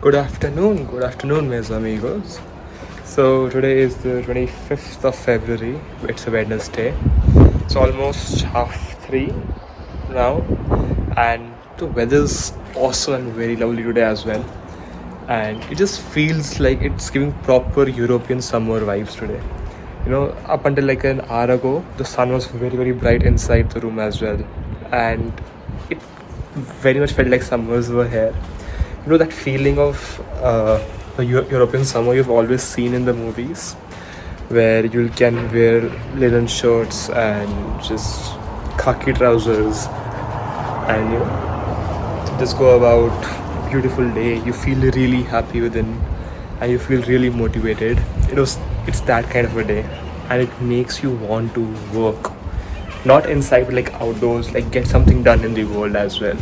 Good afternoon, mes amigos. So today is the 25th of February. It's a Wednesday. It's almost half three now, and the weather's awesome and very lovely today as well. And it just feels like it's giving proper European summer vibes today. Up until like an hour ago, the sun was very bright inside the room as well, and it very much felt like summers were here. That feeling of the European summer you've always seen in the movies, where you can wear linen shirts and just khaki trousers, and just go about beautiful day. You feel really happy within, and you feel really motivated. It's that kind of a day, and it makes you want to work, not inside but like outdoors, like get something done in the world as well.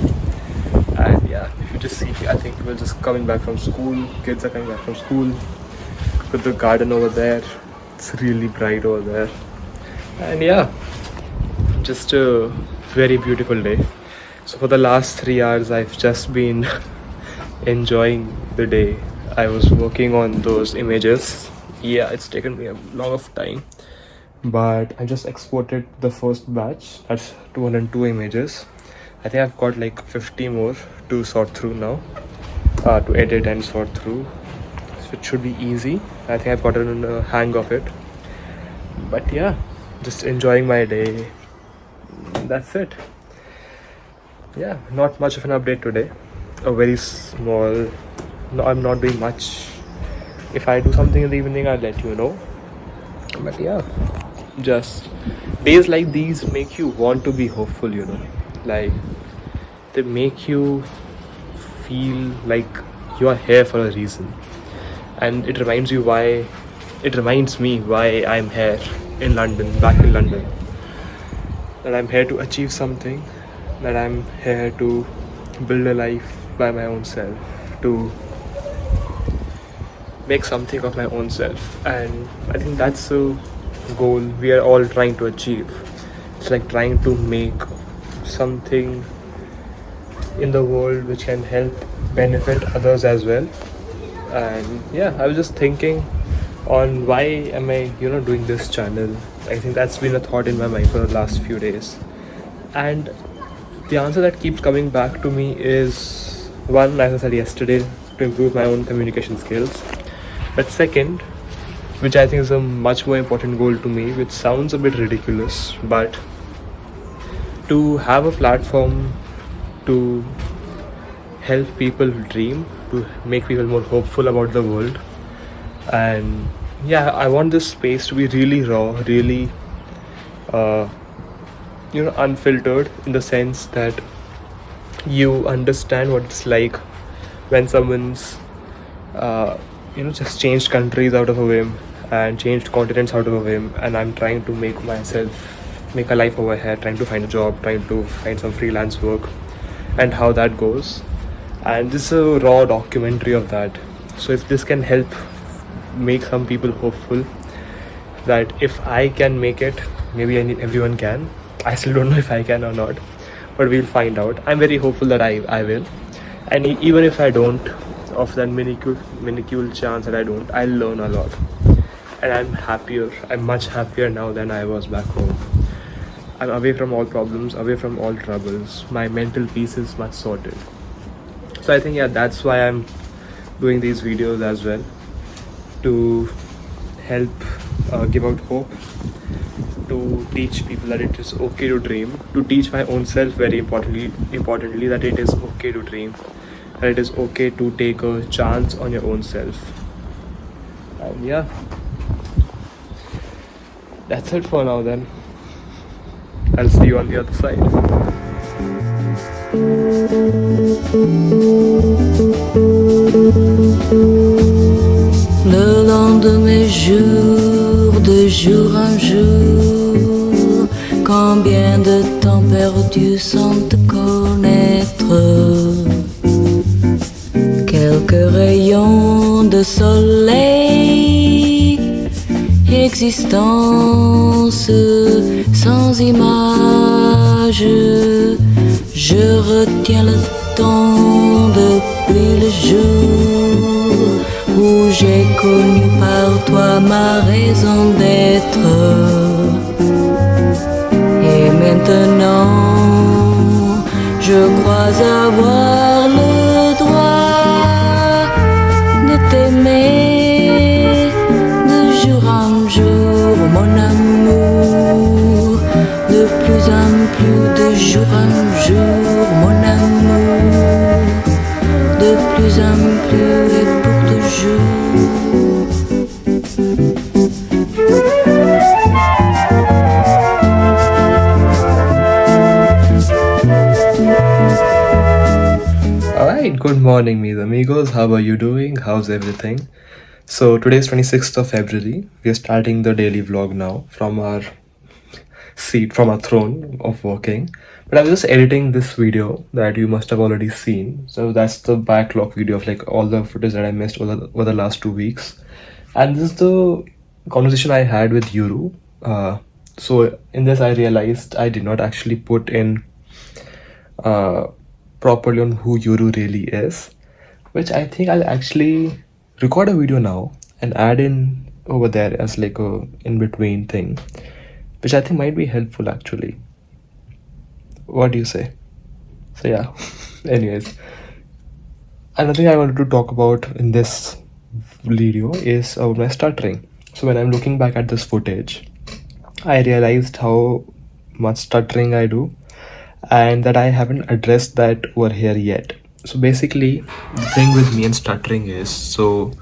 And yeah, if you just see, I think people just coming back from school. Kids are coming back from school. With the garden over there, it's really bright over there. And yeah, just a very beautiful day. So for the last 3 hours, I've just been enjoying the day. I was working on those images. Yeah, it's taken me a lot of time, but I just exported the first batch. That's 202 images. I think I've got like 50 more to sort through now, to edit and sort through. So it should be easy. I think I've gotten a hang of it. But yeah, just enjoying my day. That's it. Yeah, not much of an update today. A very small. No, I'm not doing much. If I do something in the evening, I'll let you know. But yeah, just days like these make you want to be hopeful, like they make you feel like you are here for a reason, and it reminds me why I'm here in London, back in London, that I'm here to achieve something, that I'm here to build a life by my own self, to make something of my own self. And I think that's a goal we are all trying to achieve. It's like trying to make something in the world which can help benefit others as well. And yeah, I was just thinking on why am I doing this channel. I think that's been a thought in my mind for the last few days, and the answer that keeps coming back to me is, one, as I said yesterday, to improve my own communication skills. But second, which I think is a much more important goal to me, which sounds a bit ridiculous, but to have a platform to help people dream, to make people more hopeful about the world. And yeah, I want this space to be really raw, really unfiltered, in the sense that you understand what it's like when someone's just changed countries out of a whim and changed continents out of a whim, and I'm trying to make a life over here, trying to find a job, trying to find some freelance work, and how that goes. And this is a raw documentary of that. So if this can help make some people hopeful that if I can make it, maybe everyone can. I still don't know if I can or not, but we'll find out. I'm very hopeful that I will. And even if I don't, of that minuscule chance that I don't, I'll learn a lot. And I'm much happier now than I was back home. I'm away from all problems, away from all troubles. My mental peace is much sorted. So I think, yeah, that's why I'm doing these videos as well, to help give out hope, to teach people that it is okay to dream, to teach my own self, very importantly, that it is okay to dream, that it is okay to take a chance on your own self. And yeah, that's it for now then. I'll see you on the other side. Le long de mes jours, de jour en jour, combien de temps perdu sans te connaître. Quelques rayons de soleil, existence sans image. Je retiens le temps depuis le jour connu par toi ma raison d'être. Et maintenant, je crois avoir le droit de t'aimer de jour en jour, mon amour. De plus en plus, de jour en jour, mon amour. De plus en plus et pour toujours. Alright, good morning, mis amigos. How are you doing? How's everything? So today is 26th of February. We are starting the daily vlog now from our seat, from our throne of working. But I'm just editing this video that you must have already seen. So that's the backlog video of like all the footage that I missed over the last 2 weeks. And this is the conversation I had with Yuru. So in this I realized I did not actually put in properly on who Yuru really is, which I think I'll actually record a video now and add in over there as like a in-between thing, which I think might be helpful actually. What do you say? So yeah, anyways, another thing I wanted to talk about in this video is about my stuttering. So when I'm looking back at this footage, I realized how much stuttering I do and that I haven't addressed that over here yet. So basically, the thing with me and stuttering is, so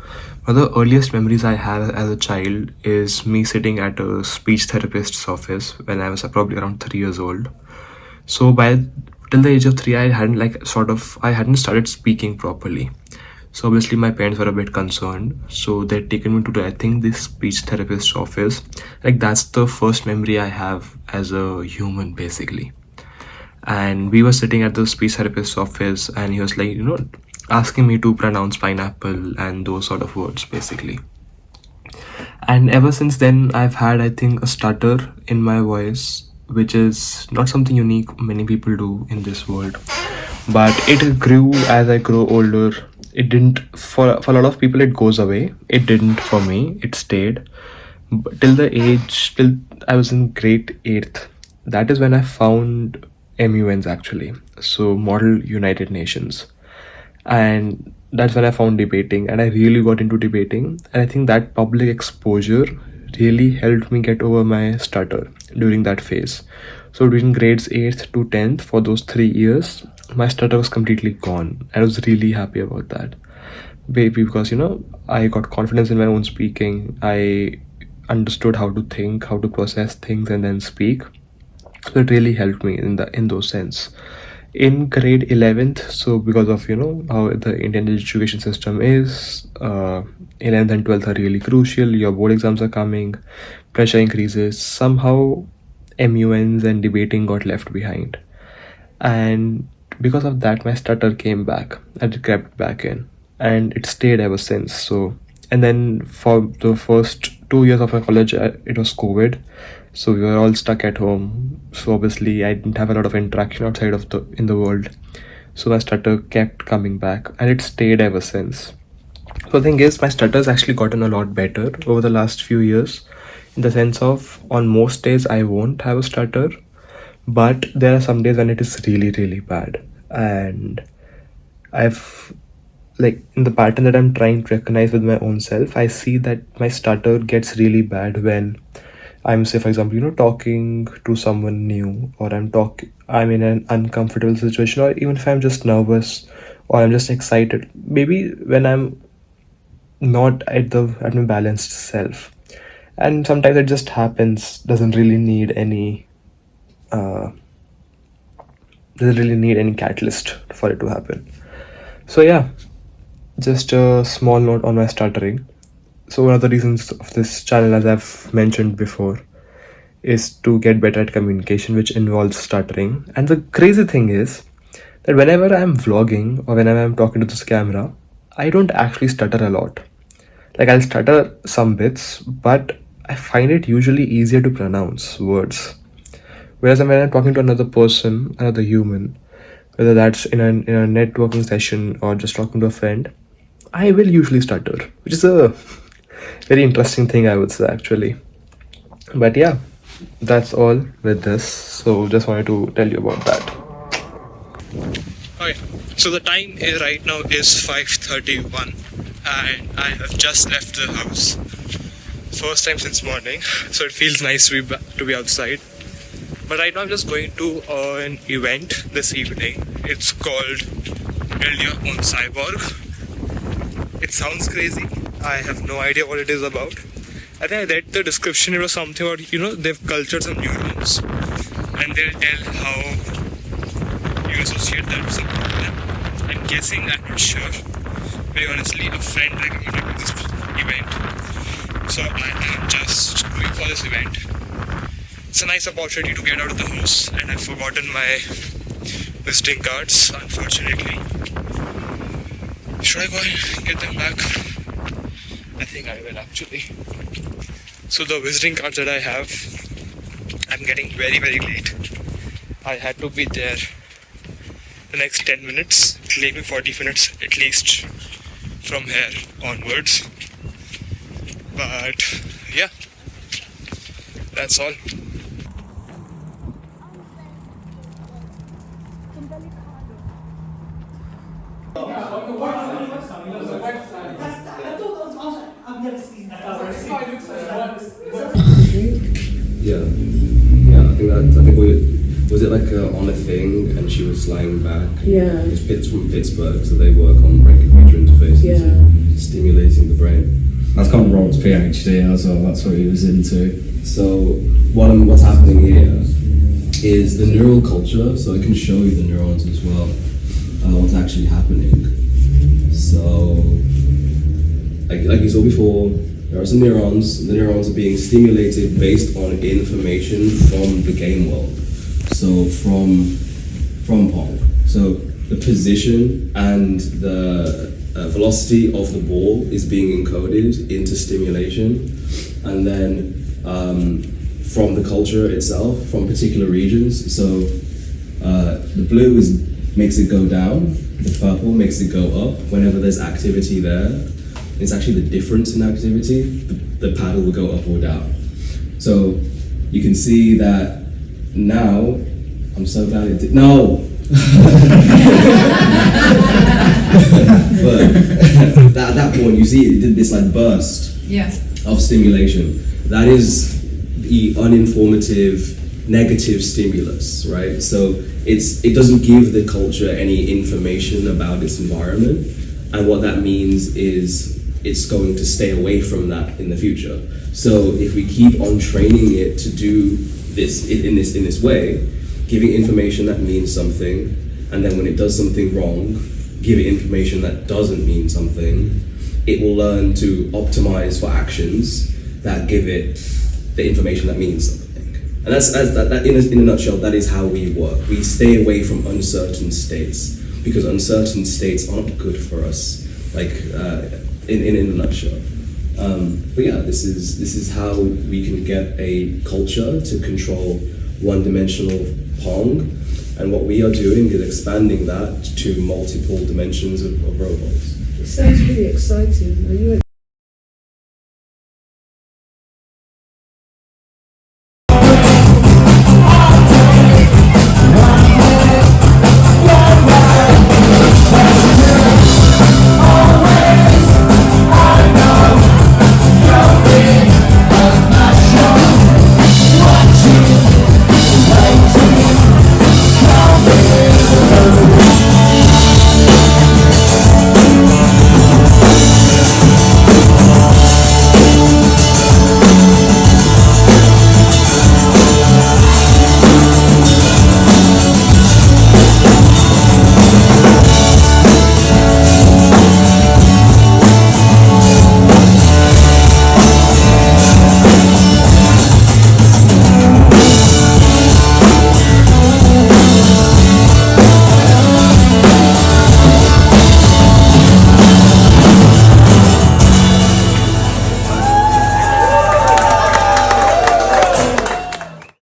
one of the earliest memories I have as a child is me sitting at a speech therapist's office when I was probably around 3 years old. So till the age of 3, I hadn't started speaking properly. So obviously my parents were a bit concerned. So they'd taken me to I think this speech therapist's office. Like that's the first memory I have as a human basically. And we were sitting at the speech therapist's office and he was like, asking me to pronounce pineapple and those sort of words basically. And ever since then, I've had, I think, a stutter in my voice, which is not something unique many people do in this world. But it grew as I grow older. It didn't, for a lot of people, it goes away. It didn't for me, it stayed. But till I was in grade 8th, that is when I found MUNs actually, so Model United Nations, and that's when I found debating and I really got into debating, and I think that public exposure really helped me get over my stutter during that phase. So during grades 8th to 10th, for those 3 years, my stutter was completely gone. I was really happy about that, baby, because I got confidence in my own speaking. I understood how to think, how to process things and then speak. So it really helped me in those sense. In grade 11th, so because of how the Indian education system is, 11th and 12th are really crucial. Your board exams are coming, pressure increases. Somehow MUNs and debating got left behind, and because of that my stutter came back and it crept back in, and it stayed ever since. So, and then for the first 2 years of my college, it was COVID. So we were all stuck at home. So obviously I didn't have a lot of interaction outside of in the world. So my stutter kept coming back and it stayed ever since. So the thing is, my stutter's actually gotten a lot better over the last few years, in the sense of on most days I won't have a stutter, but there are some days when it is really, really bad. And I've like in the pattern that I'm trying to recognize with my own self, I see that my stutter gets really bad when I'm, say for example, talking to someone new, or I'm in an uncomfortable situation, or even if I'm just nervous or I'm just excited, maybe when I'm not at my balanced self. And sometimes it just happens, doesn't really need any catalyst for it to happen. So yeah, just a small note on my stuttering. So one of the reasons of this channel, as I've mentioned before, is to get better at communication, which involves stuttering. And the crazy thing is that whenever I'm vlogging or whenever I'm talking to this camera, I don't actually stutter a lot. Like I'll stutter some bits, but I find it usually easier to pronounce words. Whereas when I'm talking to another person, another human, whether that's in a networking session or just talking to a friend, I will usually stutter, which is a very interesting thing, I would say, actually. But yeah, that's all with this. So just wanted to tell you about that. Okay, so the time is right now is 5:31 and I have just left the house. First time since morning, so it feels nice to be outside. But right now I'm just going to an event this evening. It's called Build Your Own Cyborg. It sounds crazy. I have no idea what it is about. I think I read the description. It was something about, they've cultured some neurons and they'll tell how you associate that with some problem. I'm guessing, I'm not sure. Very honestly, a friend recommended me this event. So I am just going for this event. It's a nice opportunity to get out of the house, and I've forgotten my visiting cards, unfortunately. Should I go and get them back? I think I will, actually. So the visiting cards that I have, I'm getting very, very late. I had to be there the next 10 minutes. It'll take me 40 minutes at least from here onwards. But yeah, that's all. Yeah, I think was it like on a thing and she was lying back? Yeah. It's from Pittsburgh, so they work on brain-computer interfaces, Yeah. stimulating the brain. That's kind of Rob's PhD as well, that's what he was into. So what's happening here is the neural culture, so I can show you the neurons as well, what's actually happening. So, like you saw before, there are some neurons. The neurons are being stimulated based on information from the game world. So from Pong. So the position and the velocity of the ball is being encoded into stimulation, and then from the culture itself, from particular regions. So the blue makes it go down, the purple makes it go up whenever there's activity there. It's actually the difference in activity, the paddle will go up or down. So you can see that now, I'm so glad it did, no! But at that point, you see it did this like burst of stimulation. That is the uninformative, negative stimulus, right? So it doesn't give the culture any information about its environment, and what that means is it's going to stay away from that in the future. So if we keep on training it to do this in this way, giving information that means something, and then when it does something wrong, give it information that doesn't mean something, it will learn to optimize for actions that give it the information that means something. And that's in a nutshell, that is how we work. We stay away from uncertain states because uncertain states aren't good for us. Like in a nutshell. But yeah, this is how we can get a culture to control one-dimensional Pong, and what we are doing is expanding that to multiple dimensions of robots. It sounds really exciting. Are you